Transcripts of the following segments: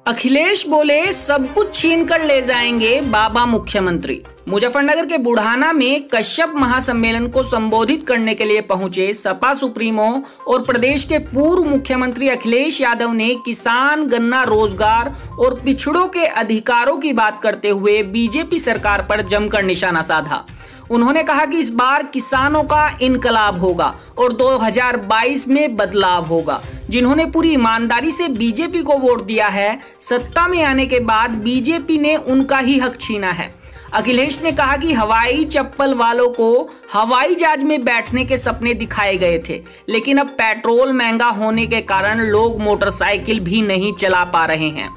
अखिलेश बोले सब कुछ छीन कर ले जाएंगे बाबा मुख्यमंत्री। मुजफ्फरनगर के बुढ़ाना में कश्यप महासम्मेलन को संबोधित करने के लिए पहुंचे सपा सुप्रीमो और प्रदेश के पूर्व मुख्यमंत्री अखिलेश यादव ने किसान, गन्ना, रोजगार और पिछड़ों के अधिकारों की बात करते हुए बीजेपी सरकार पर जमकर निशाना साधा। उन्होंने कहा कि इस बार किसानों का इनकलाब होगा और 2022 में बदलाव होगा। जिन्होंने पूरी ईमानदारी से बीजेपी को वोट दिया है, सत्ता में आने के बाद बीजेपी ने उनका ही हक छीना है। अखिलेश ने कहा कि हवाई चप्पल वालों को हवाई जहाज में बैठने के सपने दिखाए गए थे, लेकिन अब पेट्रोल महंगा होने के कारण लोग मोटरसाइकिल भी नहीं चला पा रहे हैं।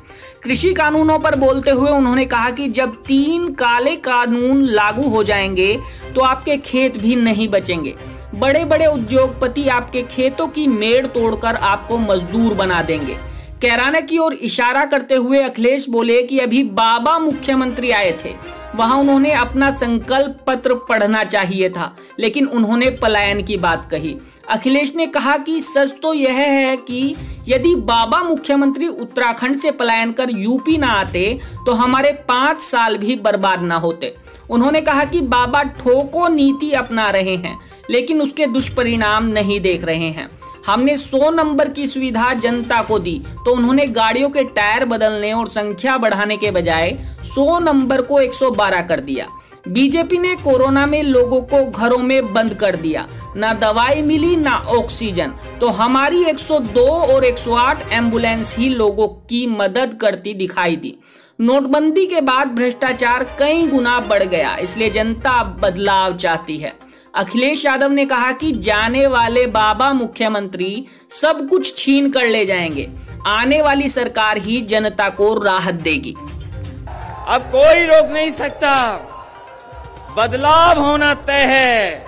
कृषि कानूनों पर बोलते हुए उन्होंने कहा कि जब 3 काले कानून लागू हो जाएंगे तो आपके खेत भी नहीं बचेंगे। बड़े बड़े उद्योगपति आपके खेतों की मेड़ तोड़कर आपको मजदूर बना देंगे। कैराना की ओर इशारा करते हुए अखिलेश बोले कि अभी बाबा मुख्यमंत्री आए थे, वहां उन्होंने अपना संकल्प पत्र पढ़ना चाहिए था, लेकिन उन्होंने पलायन की बात कही। अखिलेश ने कहा कि सच तो यह है कि यदि बाबा मुख्यमंत्री उत्तराखंड से पलायन कर यूपी ना आते तो हमारे 5 साल भी बर्बाद ना होते। उन्होंने कहा कि बाबा ठोको नीति अपना रहे हैं, लेकिन उसके दुष्परिणाम नहीं देख रहे हैं। हमने 100 नंबर की सुविधा जनता को दी तो उन्होंने गाड़ियों के टायर बदलने और संख्या बढ़ाने के बजाय 100 नंबर को 112 कर दिया। बीजेपी ने कोरोना में लोगों को घरों में बंद कर दिया, ना दवाई मिली ना ऑक्सीजन, तो हमारी 102 और 108 एम्बुलेंस ही लोगों की मदद करती दिखाई दी। नोटबंदी के बाद भ्रष्टाचार कई गुना बढ़ गया, इसलिए जनता बदलाव चाहती है। अखिलेश यादव ने कहा कि जाने वाले बाबा मुख्यमंत्री सब कुछ छीन कर ले जाएंगे, आने वाली सरकार ही जनता को राहत देगी। अब कोई रोक नहीं सकता, बदलाव होना तय है।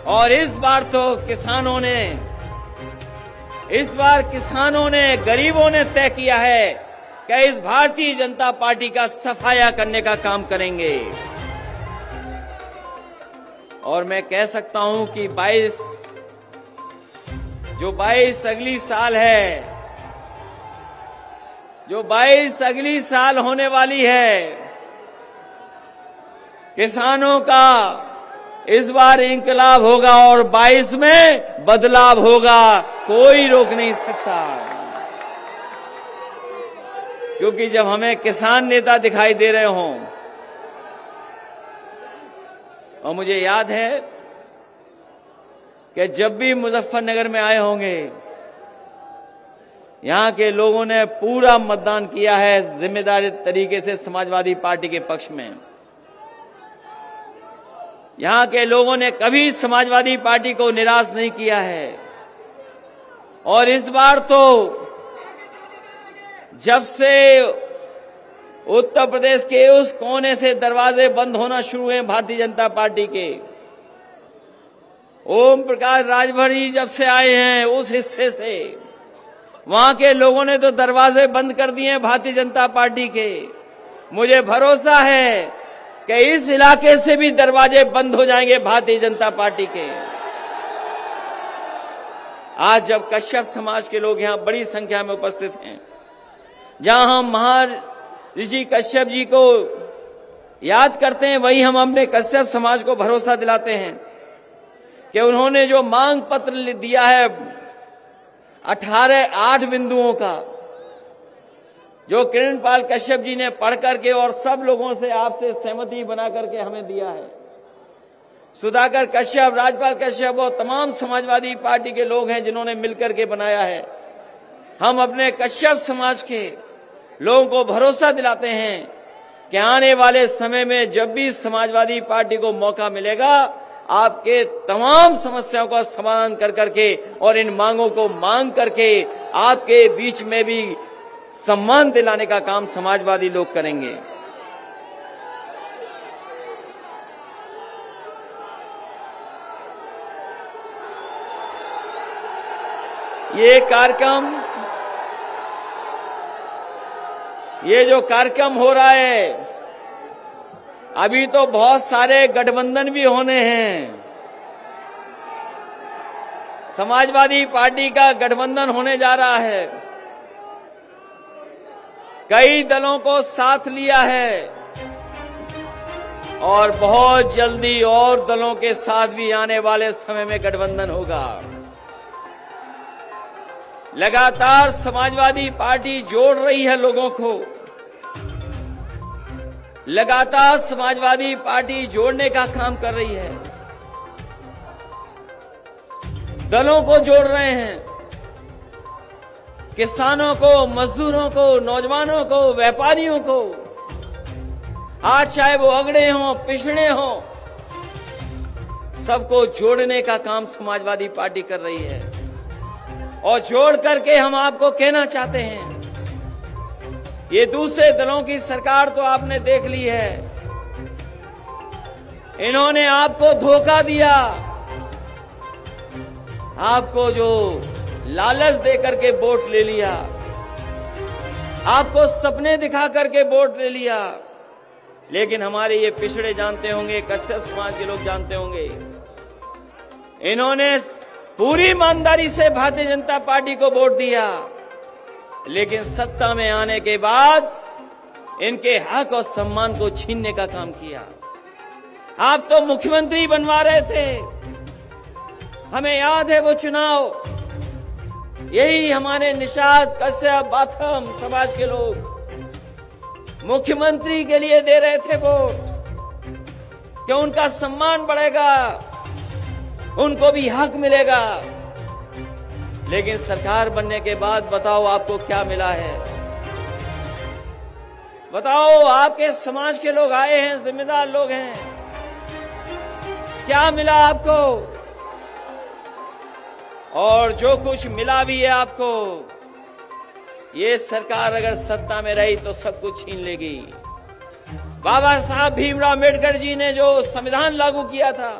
और इस बार किसानों ने गरीबों ने तय किया है कि इस भारतीय जनता पार्टी का सफाया करने का काम करेंगे। और मैं कह सकता हूं कि 22 अगली साल है, जो 22 अगली साल होने वाली है, किसानों का इस बार इंकलाब होगा और 22 में बदलाव होगा। कोई रोक नहीं सकता, क्योंकि जब हमें किसान नेता दिखाई दे रहे हों, और मुझे याद है कि जब भी मुजफ्फरनगर में आए होंगे, यहां के लोगों ने पूरा मतदान किया है जिम्मेदारी तरीके से समाजवादी पार्टी के पक्ष में। यहां के लोगों ने कभी समाजवादी पार्टी को निराश नहीं किया है। और इस बार तो जब से उत्तर प्रदेश के उस कोने से दरवाजे बंद होना शुरू हुए भारतीय जनता पार्टी के, ओम प्रकाश राजभर जी जब से आए हैं उस हिस्से से, वहां के लोगों ने तो दरवाजे बंद कर दिए भारतीय जनता पार्टी के। मुझे भरोसा है कि इस इलाके से भी दरवाजे बंद हो जाएंगे भारतीय जनता पार्टी के। आज जब कश्यप समाज के लोग यहां बड़ी संख्या में उपस्थित हैं, जहां हम महर्षि कश्यप जी को याद करते हैं, वहीं हम अपने कश्यप समाज को भरोसा दिलाते हैं कि उन्होंने जो मांग पत्र दिया है 8 बिंदुओं का, जो किरणपाल कश्यप जी ने पढ़ करके और सब लोगों से आपसे सहमति बना करके हमें दिया है, सुधाकर कश्यप, राजपाल कश्यप और तमाम समाजवादी पार्टी के लोग हैं जिन्होंने मिलकर के बनाया है। हम अपने कश्यप समाज के लोगों को भरोसा दिलाते हैं कि आने वाले समय में जब भी समाजवादी पार्टी को मौका मिलेगा, आपके तमाम समस्याओं का समाधान कर करके और इन मांगों को मांग करके आपके बीच में भी सम्मान दिलाने का काम समाजवादी लोग करेंगे। ये जो कार्यक्रम हो रहा है, अभी तो बहुत सारे गठबंधन भी होने हैं। समाजवादी पार्टी का गठबंधन होने जा रहा है। कई दलों को साथ लिया है और बहुत जल्दी और दलों के साथ भी आने वाले समय में गठबंधन होगा। लगातार समाजवादी पार्टी जोड़ रही है लोगों को, लगातार समाजवादी पार्टी जोड़ने का काम कर रही है, दलों को जोड़ रहे हैं, किसानों को, मजदूरों को, नौजवानों को, व्यापारियों को, आज चाहे वो अगड़े हों, पिछड़े हों, सबको जोड़ने का काम समाजवादी पार्टी कर रही है। और जोड़ करके हम आपको कहना चाहते हैं, ये दूसरे दलों की सरकार तो आपने देख ली है, इन्होंने आपको धोखा दिया, आपको जो लालच दे करके वोट ले लिया, आपको सपने दिखा करके वोट ले लिया। लेकिन हमारे ये पिछड़े जानते होंगे, कश्यप समाज के लोग जानते होंगे, इन्होंने पूरी ईमानदारी से भारतीय जनता पार्टी को वोट दिया, लेकिन सत्ता में आने के बाद इनके हक और सम्मान को छीनने का काम किया। आप तो मुख्यमंत्री बनवा रहे थे, हमें याद है वो चुनाव, यही हमारे निषाद, कश्यप, बाथम समाज के लोग मुख्यमंत्री के लिए दे रहे थे वोट कि उनका सम्मान बढ़ेगा, उनको भी हक मिलेगा। लेकिन सरकार बनने के बाद बताओ आपको क्या मिला है? बताओ, आपके समाज के लोग आए हैं, जिम्मेदार लोग हैं, क्या मिला आपको? और जो कुछ मिला भी है आपको, ये सरकार अगर सत्ता में रही तो सब कुछ छीन लेगी। बाबा साहब भीमराव अम्बेडकर जी ने जो संविधान लागू किया था,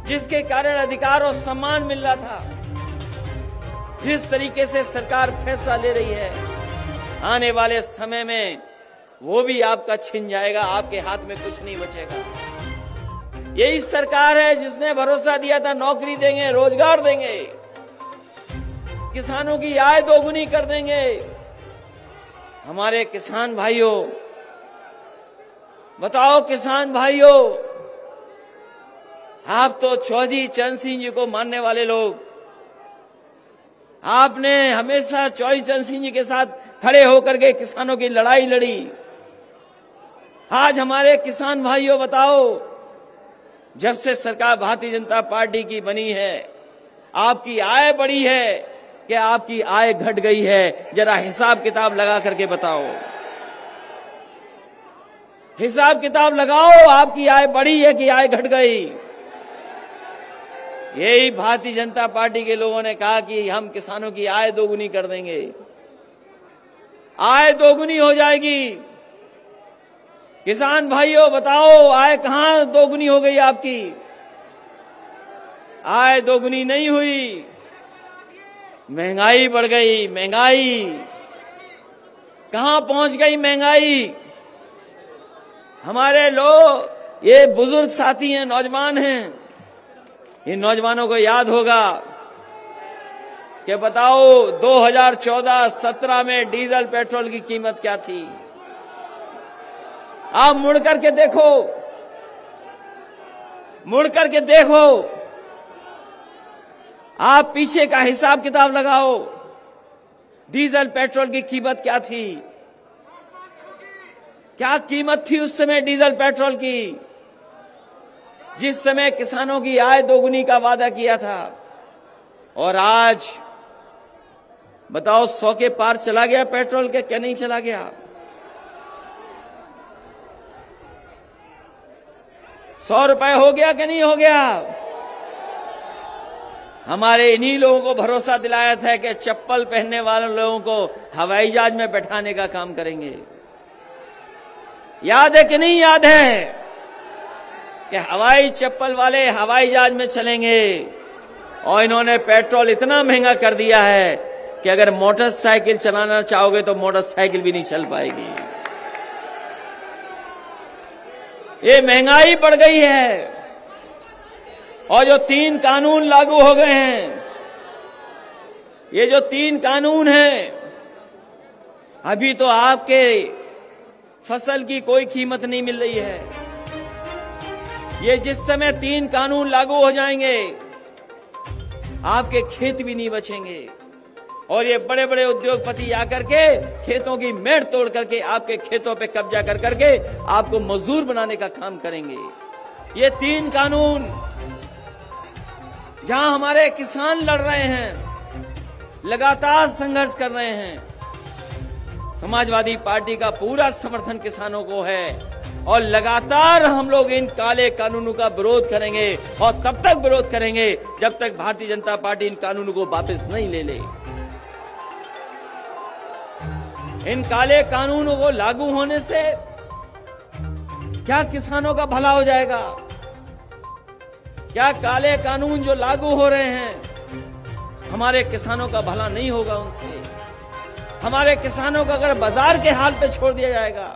जिसके कारण अधिकार और सम्मान मिल रहा था, जिस तरीके से सरकार फैसला ले रही है, आने वाले समय में वो भी आपका छिन जाएगा, आपके हाथ में कुछ नहीं बचेगा। यही सरकार है जिसने भरोसा दिया था नौकरी देंगे, रोजगार देंगे, किसानों की आय दोगुनी कर देंगे। हमारे किसान भाइयों, बताओ किसान भाइयों, आप तो चौधरी चरण सिंह जी को मानने वाले लोग, आपने हमेशा चौधरी चरण सिंह जी के साथ खड़े होकर के किसानों की लड़ाई लड़ी। आज हमारे किसान भाइयों बताओ, जब से सरकार भारतीय जनता पार्टी की बनी है, आपकी आय बढ़ी है कि आपकी आय घट गई है? जरा हिसाब किताब लगा करके बताओ, हिसाब किताब लगाओ, आपकी आय बढ़ी है कि आय घट गई? यही भारतीय जनता पार्टी के लोगों ने कहा कि हम किसानों की आय दोगुनी कर देंगे, आय दोगुनी हो जाएगी। किसान भाइयों बताओ, आय कहां दोगुनी हो गई आपकी? आय दोगुनी नहीं हुई, महंगाई बढ़ गई। महंगाई कहां पहुंच गई? महंगाई हमारे लोग, ये बुजुर्ग साथी हैं, नौजवान हैं, इन नौजवानों को याद होगा कि बताओ 2014-17 में डीजल पेट्रोल की कीमत क्या थी? आप मुड़ करके देखो, मुड़ करके देखो, आप पीछे का हिसाब किताब लगाओ, डीजल पेट्रोल की कीमत क्या थी? क्या कीमत थी उस समय डीजल पेट्रोल की, जिस समय किसानों की आय दोगुनी का वादा किया था? और आज बताओ 100 के पार चला गया पेट्रोल के, क्या नहीं चला गया? 100 रुपए हो गया कि नहीं हो गया? हमारे इन्हीं लोगों को भरोसा दिलाया था कि चप्पल पहनने वाले लोगों को हवाई जहाज में बैठाने का काम करेंगे। याद है कि नहीं याद है कि हवाई चप्पल वाले हवाई जहाज में चलेंगे? और इन्होंने पेट्रोल इतना महंगा कर दिया है कि अगर मोटरसाइकिल चलाना चाहोगे तो मोटरसाइकिल भी नहीं चल पाएगी। ये महंगाई बढ़ गई है। और जो 3 कानून लागू हो गए हैं, ये जो 3 कानून हैं, अभी तो आपके फसल की कोई कीमत नहीं मिल रही है। ये जिस समय 3 कानून लागू हो जाएंगे, आपके खेत भी नहीं बचेंगे और ये बड़े बड़े उद्योगपति आकर के खेतों की मेड़ तोड़ करके आपके खेतों पे कब्जा कर करके आपको मजदूर बनाने का काम करेंगे। ये 3 कानून जहां हमारे किसान लड़ रहे हैं, लगातार संघर्ष कर रहे हैं, समाजवादी पार्टी का पूरा समर्थन किसानों को है और लगातार हम लोग इन काले कानूनों का विरोध करेंगे और तब तक विरोध करेंगे जब तक भारतीय जनता पार्टी इन कानूनों को वापस नहीं ले ले। इन काले कानूनों को लागू होने से क्या किसानों का भला हो जाएगा? क्या काले कानून जो लागू हो रहे हैं हमारे किसानों का भला नहीं होगा? उनसे हमारे किसानों को अगर बाजार के हाल पे छोड़ दिया जाएगा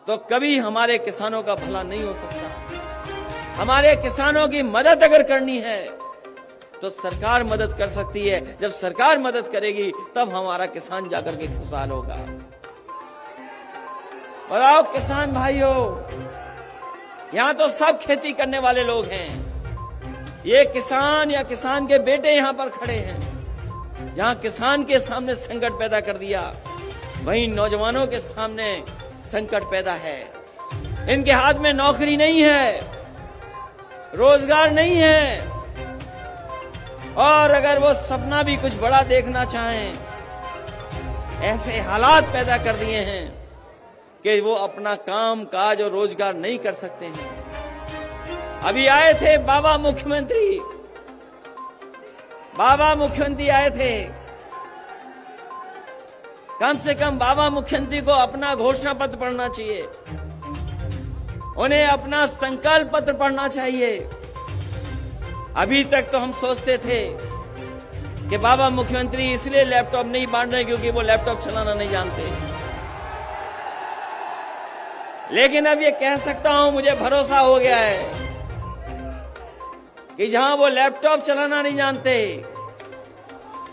तो कभी हमारे किसानों का भला नहीं हो सकता। हमारे किसानों की मदद अगर करनी है तो सरकार मदद कर सकती है। जब सरकार मदद करेगी तब हमारा किसान जाकर के खुशहाल होगा। बताओ किसान भाइयों, यहां तो सब खेती करने वाले लोग हैं। ये किसान या किसान के बेटे यहां पर खड़े हैं। जहां किसान के सामने संकट पैदा कर दिया, वहीं नौजवानों के सामने संकट पैदा है। इनके हाथ में नौकरी नहीं है, रोजगार नहीं है और अगर वो सपना भी कुछ बड़ा देखना चाहें, ऐसे हालात पैदा कर दिए हैं कि वो अपना काम काज और रोजगार नहीं कर सकते हैं। अभी आए थे बाबा मुख्यमंत्री आए थे। कम से कम बाबा मुख्यमंत्री को अपना घोषणा पत्र पढ़ना चाहिए, उन्हें अपना संकल्प पत्र पढ़ना चाहिए। अभी तक तो हम सोचते थे कि बाबा मुख्यमंत्री इसलिए लैपटॉप नहीं बांट रहे क्योंकि वो लैपटॉप चलाना नहीं जानते, लेकिन अब ये कह सकता हूं, मुझे भरोसा हो गया है कि जहां वो लैपटॉप चलाना नहीं जानते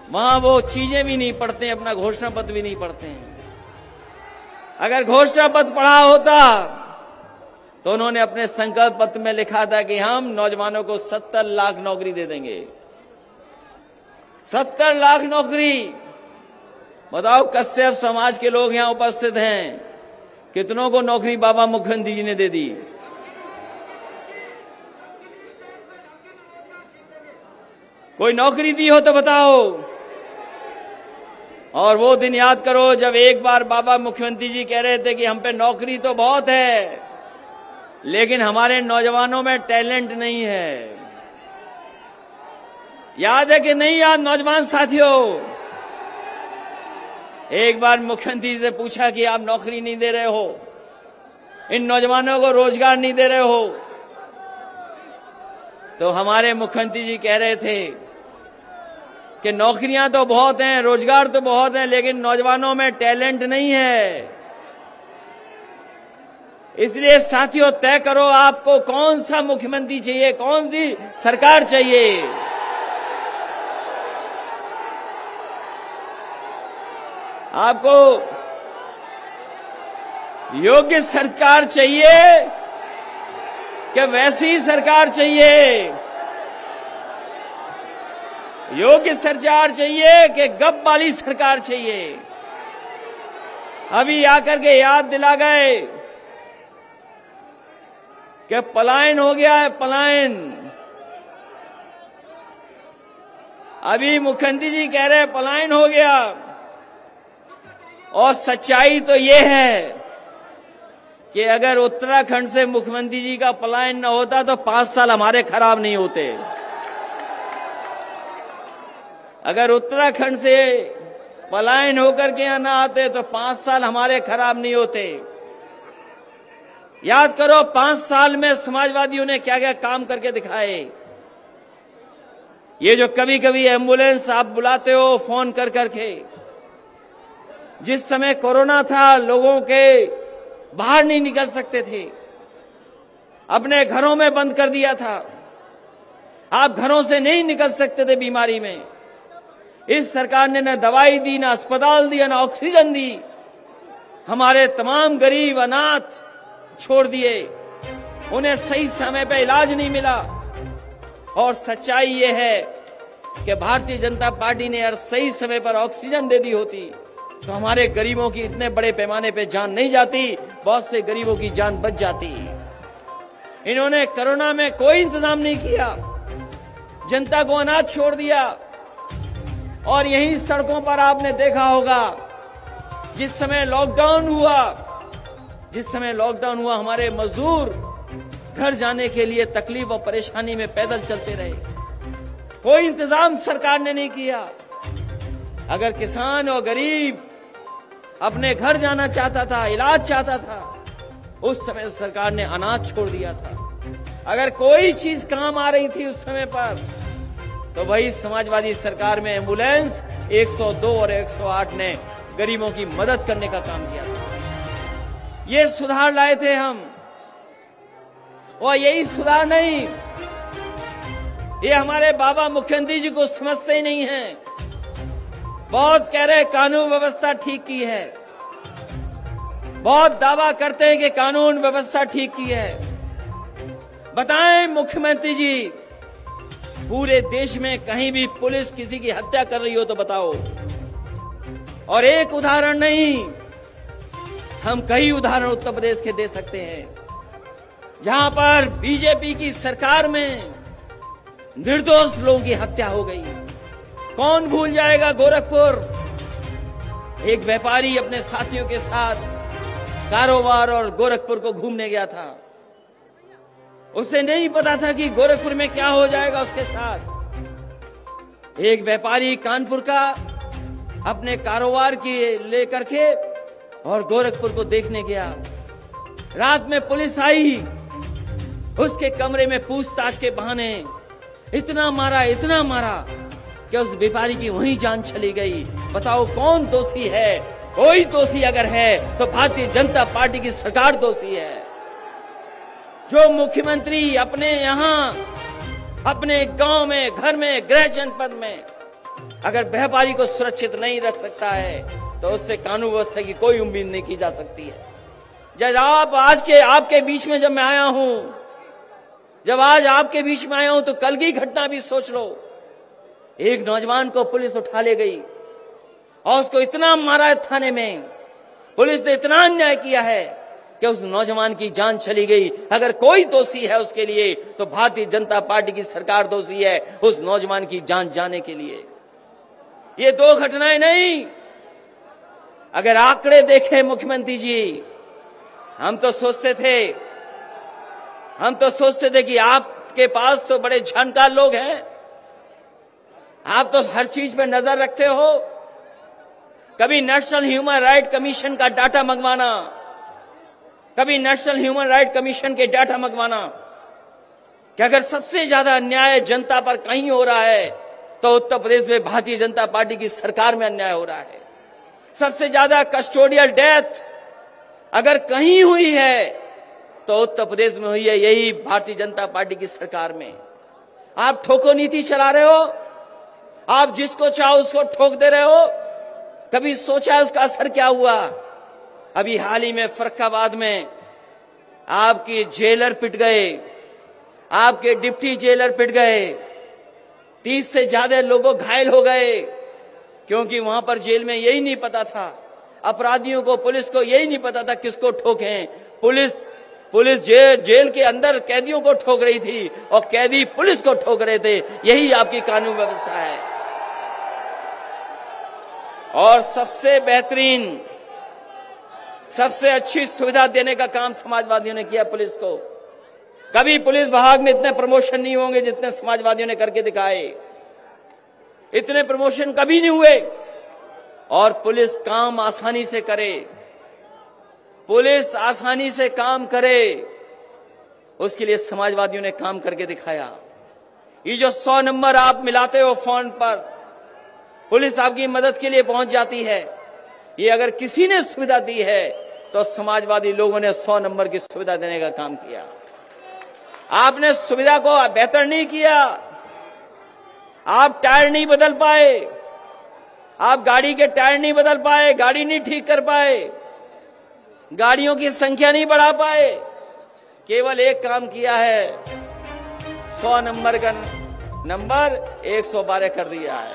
वहां वो चीजें भी नहीं पढ़ते, अपना घोषणा पत्र भी नहीं पढ़ते हैं। अगर घोषणा पत्र पढ़ा होता तो उन्होंने अपने संकल्प पत्र में लिखा था कि हम नौजवानों को 70 लाख नौकरी दे देंगे। 70 लाख नौकरी। बताओ कश्यप समाज के लोग यहां उपस्थित हैं, कितनों को नौकरी बाबा मुख्यमंत्री जी ने दे दी? कोई नौकरी दी हो तो बताओ। और वो दिन याद करो जब एक बार बाबा मुख्यमंत्री जी कह रहे थे कि हम पे नौकरी तो बहुत है लेकिन हमारे नौजवानों में टैलेंट नहीं है। याद है कि नहीं याद नौजवान साथियों? एक बार मुख्यमंत्री जी से पूछा कि आप नौकरी नहीं दे रहे हो, इन नौजवानों को रोजगार नहीं दे रहे हो, तो हमारे मुख्यमंत्री जी कह रहे थे कि नौकरियां तो बहुत हैं, रोजगार तो बहुत हैं, लेकिन नौजवानों में टैलेंट नहीं है। इसलिए साथियों तय करो आपको कौन सा मुख्यमंत्री चाहिए, कौन सी सरकार चाहिए। आपको योग्य सरकार चाहिए कि वैसी सरकार चाहिए? योग्य सरकार चाहिए कि गप वाली सरकार चाहिए? अभी आकर के याद दिला गए कि पलायन हो गया है, पलायन। अभी मुख्यमंत्री जी कह रहे हैं पलायन हो गया, और सच्चाई तो ये है कि अगर उत्तराखंड से मुख्यमंत्री जी का पलायन न होता तो 5 साल हमारे खराब नहीं होते। अगर उत्तराखंड से पलायन होकर के यहां ना आते तो 5 साल हमारे खराब नहीं होते। याद करो 5 साल में समाजवादियों ने क्या क्या काम करके दिखाए। ये जो कभी कभी एम्बुलेंस आप बुलाते हो फोन कर करके, जिस समय कोरोना था लोगों के बाहर नहीं निकल सकते थे, अपने घरों में बंद कर दिया था। आप घरों से नहीं निकल सकते थे बीमारी में। इस सरकार ने न दवाई दी, न अस्पताल दिया, न ऑक्सीजन दी। हमारे तमाम गरीब अनाथ छोड़ दिए, उन्हें सही समय पे इलाज नहीं मिला। और सच्चाई ये है कि भारतीय जनता पार्टी ने अगर सही समय पर ऑक्सीजन दे दी होती तो हमारे गरीबों की इतने बड़े पैमाने पे जान नहीं जाती, बहुत से गरीबों की जान बच जाती। इन्होंने कोरोना में कोई इंतजाम नहीं किया, जनता को अनाथ छोड़ दिया। और यही सड़कों पर आपने देखा होगा, जिस समय लॉकडाउन हुआ हमारे मजदूर घर जाने के लिए तकलीफ और परेशानी में पैदल चलते रहे। कोई इंतजाम सरकार ने नहीं किया। अगर किसान और गरीब अपने घर जाना चाहता था, इलाज चाहता था, उस समय सरकार ने अनाज छोड़ दिया था। अगर कोई चीज काम आ रही थी उस समय पर, तो वही समाजवादी सरकार में एम्बुलेंस 102 और 108 ने गरीबों की मदद करने का काम किया था। ये सुधार लाए थे हम। और यही सुधार नहीं, ये हमारे बाबा मुख्यमंत्री जी को समझते ही नहीं है। बहुत कह रहे कानून व्यवस्था ठीक की है, बहुत दावा करते हैं कि कानून व्यवस्था ठीक की है। बताएं मुख्यमंत्री जी, पूरे देश में कहीं भी पुलिस किसी की हत्या कर रही हो तो बताओ। और एक उदाहरण नहीं, हम कई उदाहरण उत्तर प्रदेश के दे सकते हैं जहां पर बीजेपी की सरकार में निर्दोष लोगों की हत्या हो गई। कौन भूल जाएगा गोरखपुर, एक व्यापारी अपने साथियों के साथ कारोबार और गोरखपुर को घूमने गया था। उसे नहीं पता था कि गोरखपुर में क्या हो जाएगा उसके साथ। एक व्यापारी कानपुर का अपने कारोबार की लेकर के और गोरखपुर को देखने गया। रात में पुलिस आई, उसके कमरे में पूछताछ के बहाने इतना मारा कि उस व्यापारी की वहीं जान चली गई। बताओ कौन दोषी है? कोई दोषी अगर है तो भारतीय जनता पार्टी की सरकार दोषी है। जो मुख्यमंत्री अपने यहां, अपने गांव में, घर में, गृह जनपद में अगर व्यापारी को सुरक्षित नहीं रख सकता है तो उससे कानून व्यवस्था की कोई उम्मीद नहीं की जा सकती है। जब आपके बीच में जब मैं आया हूं, जब आज आपके बीच में आया हूं तो कल की घटना भी सोच लो। एक नौजवान को पुलिस उठा ले गई और उसको इतना मारा थाने में, पुलिस ने इतना अन्याय किया है कि उस नौजवान की जान चली गई। अगर कोई दोषी है उसके लिए तो भारतीय जनता पार्टी की सरकार दोषी है उस नौजवान की जान जाने के लिए। ये दो घटनाएं नहीं, अगर आंकड़े देखें मुख्यमंत्री जी, हम तो सोचते थे कि आपके पास तो बड़े जानकार लोग हैं, आप तो हर चीज पे नजर रखते हो। कभी नेशनल ह्यूमन राइट कमीशन का डाटा मंगवाना, कभी नेशनल ह्यूमन राइट कमीशन के डाटा मंगवाना कि अगर सबसे ज्यादा अन्याय जनता पर कहीं हो रहा है तो उत्तर प्रदेश में भारतीय जनता पार्टी की सरकार में अन्याय हो रहा है। सबसे ज्यादा कस्टोडियल डेथ अगर कहीं हुई है तो उत्तर प्रदेश में हुई है, यही भारतीय जनता पार्टी की सरकार में। आप ठोको नीति चला रहे हो, आप जिसको चाहो उसको ठोक दे रहे हो। कभी सोचा है उसका असर क्या हुआ? अभी हाल ही में फर्रुखाबाद में आपके जेलर पिट गए, आपके डिप्टी जेलर पिट गए, 30 से ज्यादा लोगों घायल हो गए, क्योंकि वहां पर जेल में यही नहीं पता था, अपराधियों को, पुलिस को यही नहीं पता था किसको ठोकें। पुलिस जेल के अंदर कैदियों को ठोक रही थी और कैदी पुलिस को ठोक रहे थे। यही आपकी कानून व्यवस्था है। और सबसे बेहतरीन, सबसे अच्छी सुविधा देने का काम समाजवादियों ने किया पुलिस को। कभी पुलिस विभाग में इतने प्रमोशन नहीं होंगे जितने समाजवादियों ने करके दिखाए। इतने प्रमोशन कभी नहीं हुए। और पुलिस काम आसानी से करे, पुलिस आसानी से काम करे, उसके लिए समाजवादियों ने काम करके दिखाया। ये जो 100 नंबर आप मिलाते हो फोन पर, पुलिस आपकी मदद के लिए पहुंच जाती है। ये अगर किसी ने सुविधा दी है तो समाजवादी लोगों ने 100 नंबर की सुविधा देने का काम किया। आपने सुविधा को बेहतर नहीं किया, आप टायर नहीं बदल पाए, आप गाड़ी के टायर नहीं बदल पाए, गाड़ी नहीं ठीक कर पाए, गाड़ियों की संख्या नहीं बढ़ा पाए। केवल एक काम किया है, 100 नंबर का नंबर 112 कर दिया है।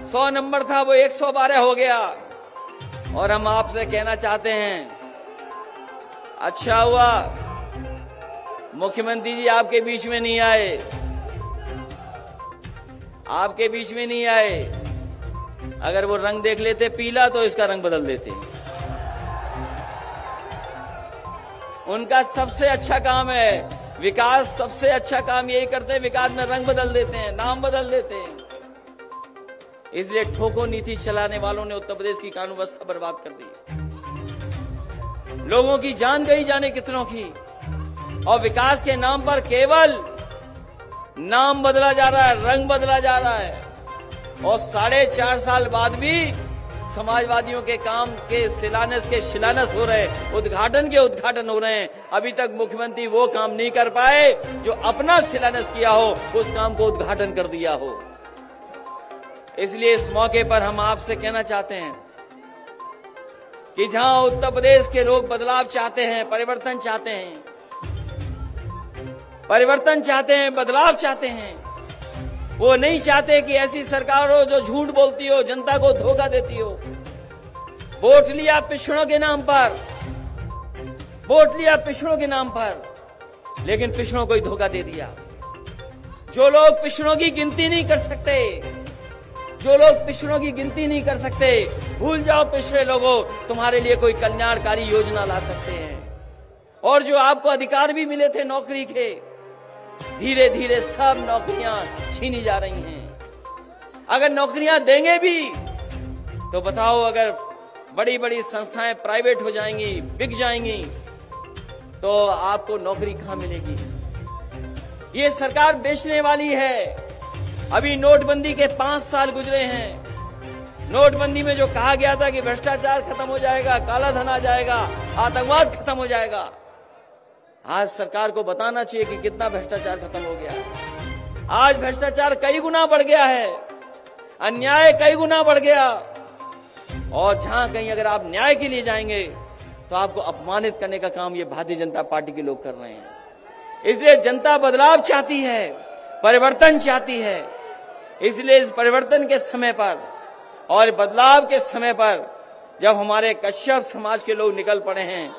100 नंबर था वो 112 हो गया। और हम आपसे कहना चाहते हैं, अच्छा हुआ मुख्यमंत्री जी आपके बीच में नहीं आए, आपके बीच में नहीं आए। अगर वो रंग देख लेते पीला तो इसका रंग बदल देते। उनका सबसे अच्छा काम है विकास, सबसे अच्छा काम यही करते हैं, विकास में रंग बदल देते हैं, नाम बदल देते हैं। इसलिए ठोको नीति चलाने वालों ने उत्तर प्रदेश की कानून व्यवस्था बर्बाद कर दी। लोगों की जान गई जाने कितनों की, और विकास के नाम पर केवल नाम बदला जा रहा है, रंग बदला जा रहा है। और 4.5 साल बाद भी समाजवादियों के काम के शिलान्यास हो रहे, उद्घाटन के उद्घाटन हो रहे हैं। अभी तक मुख्यमंत्री वो काम नहीं कर पाए जो अपना शिलान्यास किया हो, उस काम को उद्घाटन कर दिया हो। इसलिए इस मौके पर हम आपसे कहना चाहते हैं कि जहां उत्तर प्रदेश के लोग बदलाव चाहते हैं, परिवर्तन चाहते हैं, बदलाव चाहते हैं, वो नहीं चाहते कि ऐसी सरकार हो जो झूठ बोलती हो, जनता को धोखा देती हो। वोट लिया पिछड़ों के नाम पर, लेकिन पिछड़ों को ही धोखा दे दिया। जो लोग पिछड़ों की गिनती नहीं कर सकते, भूल जाओ पिछड़े लोगों, तुम्हारे लिए कोई कल्याणकारी योजना ला सकते हैं। और जो आपको अधिकार भी मिले थे नौकरी के, धीरे धीरे सब नौकरियां छीनी जा रही हैं। अगर नौकरियां देंगे भी तो बताओ, अगर बड़ी बड़ी संस्थाएं प्राइवेट हो जाएंगी, बिक जाएंगी, तो आपको नौकरी कहां मिलेगी? ये सरकार बेचने वाली है। अभी नोटबंदी के 5 साल गुजरे हैं। नोटबंदी में जो कहा गया था कि भ्रष्टाचार खत्म हो जाएगा, काला धन आ जाएगा, आतंकवाद खत्म हो जाएगा, आज सरकार को बताना चाहिए कि कितना भ्रष्टाचार खत्म हो गया है। आज भ्रष्टाचार कई गुना बढ़ गया है, अन्याय कई गुना बढ़ गया। और जहां कहीं अगर आप न्याय के लिए जाएंगे तो आपको अपमानित करने का काम ये भारतीय जनता पार्टी के लोग कर रहे हैं। इसलिए जनता बदलाव चाहती है, परिवर्तन चाहती है। इसलिए इस परिवर्तन के समय पर और बदलाव के समय पर जब हमारे कश्यप समाज के लोग निकल पड़े हैं,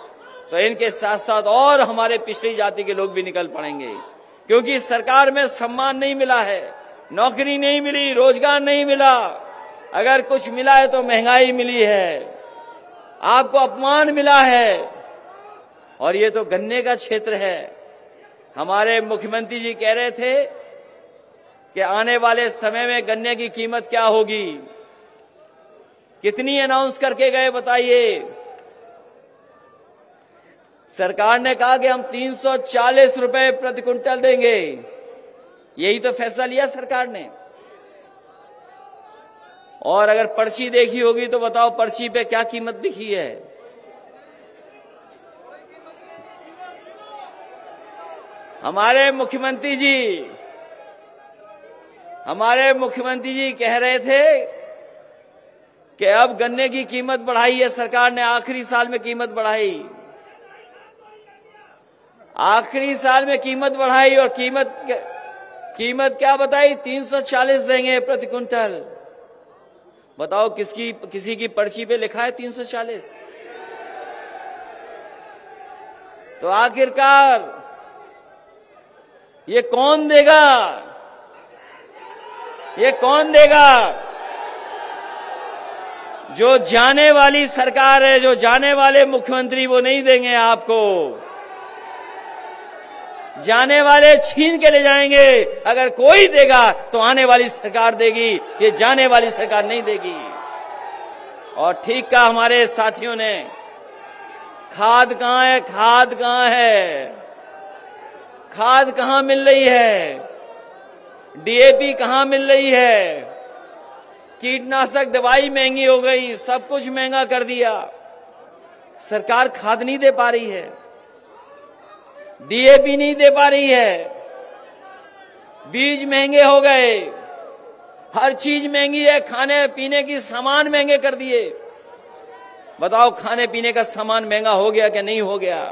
तो इनके साथ साथ और हमारे पिछड़ी जाति के लोग भी निकल पड़ेंगे। क्योंकि सरकार में सम्मान नहीं मिला है, नौकरी नहीं मिली, रोजगार नहीं मिला। अगर कुछ मिला है तो महंगाई मिली है, आपको अपमान मिला है। और ये तो गन्ने का क्षेत्र है। हमारे मुख्यमंत्री जी कह रहे थे कि आने वाले समय में गन्ने की कीमत क्या होगी, कितनी अनाउंस करके गए बताइए। सरकार ने कहा कि हम 340 रुपए प्रति क्विंटल देंगे। यही तो फैसला लिया सरकार ने। और अगर पर्ची देखी होगी तो बताओ पर्ची पे क्या कीमत दिखी है? हमारे मुख्यमंत्री जी कह रहे थे कि अब गन्ने की कीमत बढ़ाई है सरकार ने, आखिरी साल में कीमत बढ़ाई। आखिरी साल में कीमत बढ़ाई और कीमत क्या बताई? 340 देंगे प्रति क्विंटल। बताओ किसी की पर्ची पे लिखा है 340? तो आखिरकार ये कौन देगा? ये कौन देगा? जो जाने वाली सरकार है, जो जाने वाले मुख्यमंत्री, वो नहीं देंगे आपको। जाने वाले छीन के ले जाएंगे। अगर कोई देगा तो आने वाली सरकार देगी, ये जाने वाली सरकार नहीं देगी। और ठीक कहा हमारे साथियों ने, खाद कहां है? खाद कहां है? खाद कहां मिल रही है? डीएपी कहां मिल रही है? कीटनाशक दवाई महंगी हो गई, सब कुछ महंगा कर दिया। सरकार खाद नहीं दे पा रही है, डीएपी नहीं दे पा रही है, बीज महंगे हो गए, हर चीज महंगी है, खाने पीने की सामान महंगे कर दिए। बताओ खाने पीने का सामान महंगा हो गया कि नहीं हो गया?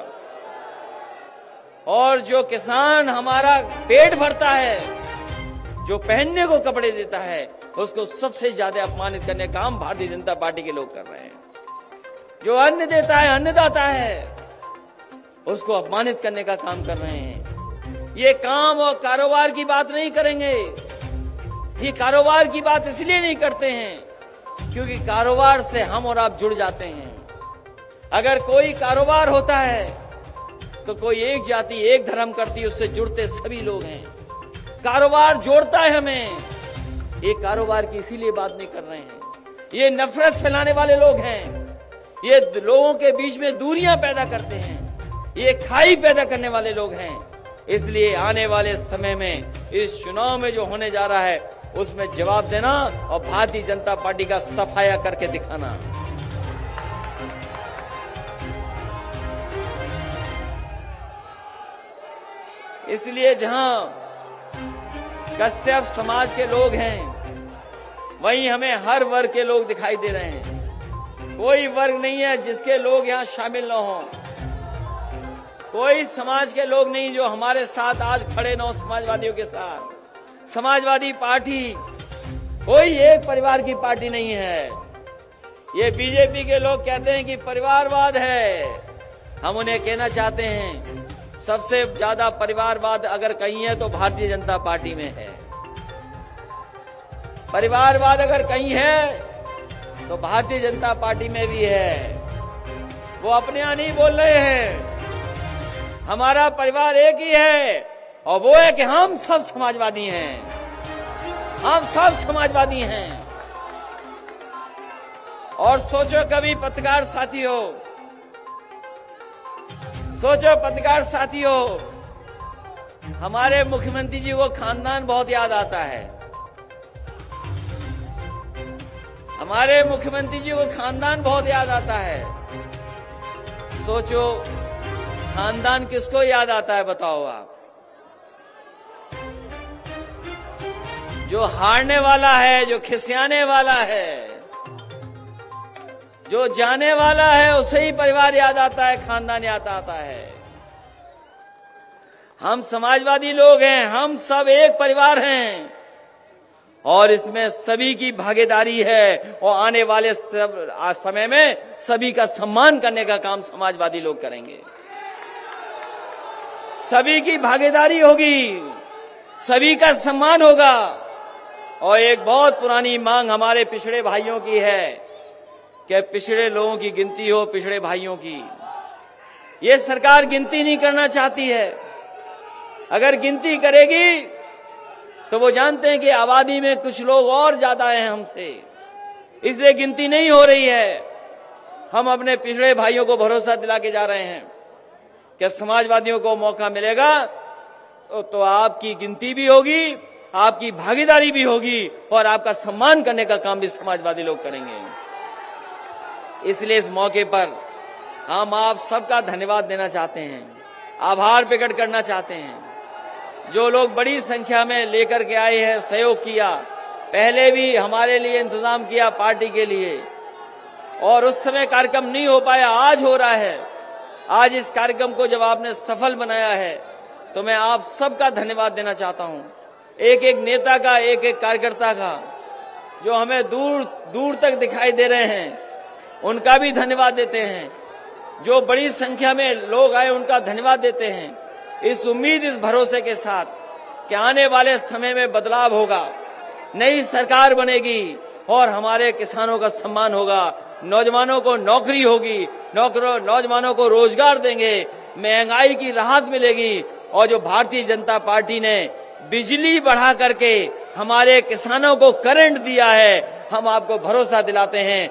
और जो किसान हमारा पेट भरता है, जो पहनने को कपड़े देता है, उसको सबसे ज्यादा अपमानित करने का काम भारतीय जनता पार्टी के लोग कर रहे हैं। जो अन्न देता है, अन्नदाता है, उसको अपमानित करने का काम कर रहे हैं। ये काम और कारोबार की बात नहीं करेंगे। ये कारोबार की बात इसलिए नहीं करते हैं क्योंकि कारोबार से हम और आप जुड़ जाते हैं। अगर कोई कारोबार होता है तो कोई एक जाति एक धर्म करती है, उससे जुड़ते सभी लोग हैं। कारोबार जोड़ता है हमें। ये कारोबार की इसीलिए बात नहीं कर रहे हैं। ये नफरत फैलाने वाले लोग हैं। ये लोगों के बीच में दूरियां पैदा करते हैं। ये खाई पैदा करने वाले लोग हैं। इसलिए आने वाले समय में इस चुनाव में जो होने जा रहा है उसमें जवाब देना और भारतीय जनता पार्टी का सफाया करके दिखाना। इसलिए जहां कश्यप समाज के लोग हैं वहीं हमें हर वर्ग के लोग दिखाई दे रहे हैं। कोई वर्ग नहीं है जिसके लोग यहां शामिल न हों। कोई समाज के लोग नहीं जो हमारे साथ आज खड़े न हो समाजवादियों के साथ। समाजवादी पार्टी कोई एक परिवार की पार्टी नहीं है। ये बीजेपी के लोग कहते हैं कि परिवारवाद है। हम उन्हें कहना चाहते हैं सबसे ज्यादा परिवारवाद अगर कहीं है तो भारतीय जनता पार्टी में है। परिवारवाद अगर कहीं है तो भारतीय जनता पार्टी में भी है। वो अपने यहाँ नहीं बोल रहे हैं। हमारा परिवार एक ही है और वो है कि हम सब समाजवादी हैं। हम सब समाजवादी हैं। और सोचो कभी पत्रकार साथियों, सोचो पत्रकार साथियों, हमारे मुख्यमंत्री जी को खानदान बहुत याद आता है। हमारे मुख्यमंत्री जी को खानदान बहुत याद आता है। सोचो खानदान किसको याद आता है बताओ आप? जो हारने वाला है, जो खिसियाने वाला है, जो जाने वाला है, उसे ही परिवार याद आता है, खानदान याद आता है। हम समाजवादी लोग हैं। हम सब एक परिवार हैं और इसमें सभी की भागीदारी है और आने वाले समय में सभी का सम्मान करने का काम समाजवादी लोग करेंगे। सभी की भागीदारी होगी, सभी का सम्मान होगा। और एक बहुत पुरानी मांग हमारे पिछड़े भाइयों की है कि पिछड़े लोगों की गिनती हो, पिछड़े भाइयों की। ये सरकार गिनती नहीं करना चाहती है। अगर गिनती करेगी तो वो जानते हैं कि आबादी में कुछ लोग और ज्यादा हैं हमसे, इसलिए गिनती नहीं हो रही है। हम अपने पिछड़े भाइयों को भरोसा दिला के जा रहे हैं कि समाजवादियों को मौका मिलेगा तो आपकी गिनती भी होगी, आपकी भागीदारी भी होगी और आपका सम्मान करने का काम भी समाजवादी लोग करेंगे। इसलिए इस मौके पर हम आप सबका धन्यवाद देना चाहते हैं, आभार प्रकट करना चाहते हैं। जो लोग बड़ी संख्या में लेकर के आए हैं, सहयोग किया, पहले भी हमारे लिए इंतजाम किया पार्टी के लिए, और उस समय कार्यक्रम नहीं हो पाया, आज हो रहा है। आज इस कार्यक्रम को जब आपने सफल बनाया है तो मैं आप सबका धन्यवाद देना चाहता हूं। एक एक नेता का, एक एक कार्यकर्ता का, जो हमें दूर दूर तक दिखाई दे रहे हैं, उनका भी धन्यवाद देते हैं। जो बड़ी संख्या में लोग आए उनका धन्यवाद देते हैं। इस उम्मीद, इस भरोसे के साथ कि आने वाले समय में बदलाव होगा, नई सरकार बनेगी और हमारे किसानों का सम्मान होगा, नौजवानों को नौकरी होगी, नौजवानों को रोजगार देंगे, महंगाई की राहत मिलेगी। और जो भारतीय जनता पार्टी ने बिजली बढ़ा करके हमारे किसानों को करंट दिया है, हम आपको भरोसा दिलाते हैं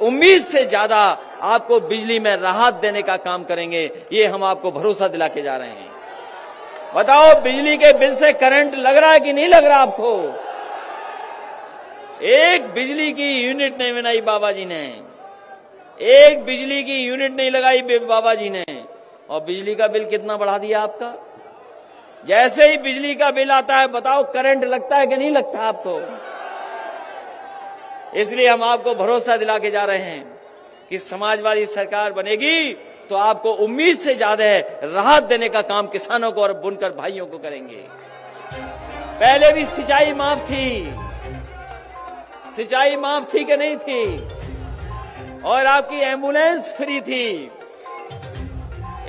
उम्मीद से ज्यादा आपको बिजली में राहत देने का काम करेंगे। ये हम आपको भरोसा दिला के जा रहे हैं। बताओ बिजली के बिल से करंट लग रहा है कि नहीं लग रहा आपको? एक बिजली की यूनिट नहीं बनाई बाबा जी ने, एक बिजली की यूनिट नहीं लगाई बाबा जी ने, और बिजली का बिल कितना बढ़ा दिया आपका। जैसे ही बिजली का बिल आता है बताओ करंट लगता है कि नहीं लगता आपको? इसलिए हम आपको भरोसा दिला के जा रहे हैं कि समाजवादी सरकार बनेगी तो आपको उम्मीद से ज्यादा राहत देने का काम किसानों को और बुनकर भाइयों को करेंगे। पहले भी सिंचाई माफ थी, सिंचाई माफ थी कि नहीं थी, और आपकी एम्बुलेंस फ्री थी।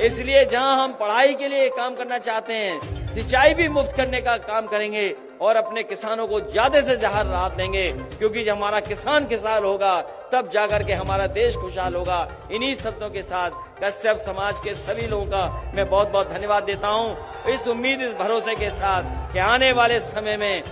इसलिए जहां हम पढ़ाई के लिए काम करना चाहते हैं, सिंचाई भी मुफ्त करने का काम करेंगे और अपने किसानों को ज्यादा से ज्यादा राहत देंगे, क्योंकि जब हमारा किसान खुशहाल होगा तब जाकर के हमारा देश खुशहाल होगा। इन्हीं शब्दों के साथ कश्यप समाज के सभी लोगों का मैं बहुत बहुत धन्यवाद देता हूं, इस उम्मीद इस भरोसे के साथ कि आने वाले समय में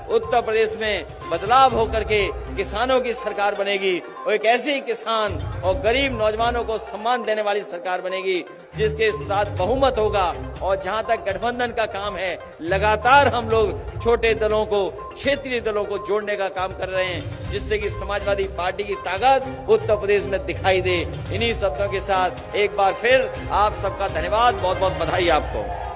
उत्तर प्रदेश में बदलाव होकर के किसानों की सरकार बनेगी और एक ऐसी किसान और गरीब नौजवानों को सम्मान देने वाली सरकार बनेगी जिसके साथ बहुमत होगा। और जहां तक गठबंधन का काम है, लगातार हम लोग छोटे दलों को, क्षेत्रीय दलों को जोड़ने का काम कर रहे हैं, जिससे कि समाजवादी पार्टी की ताकत उत्तर प्रदेश में दिखाई दे। इन्हीं शब्दों के साथ एक बार फिर आप सबका धन्यवाद, बहुत बहुत बधाई आपको।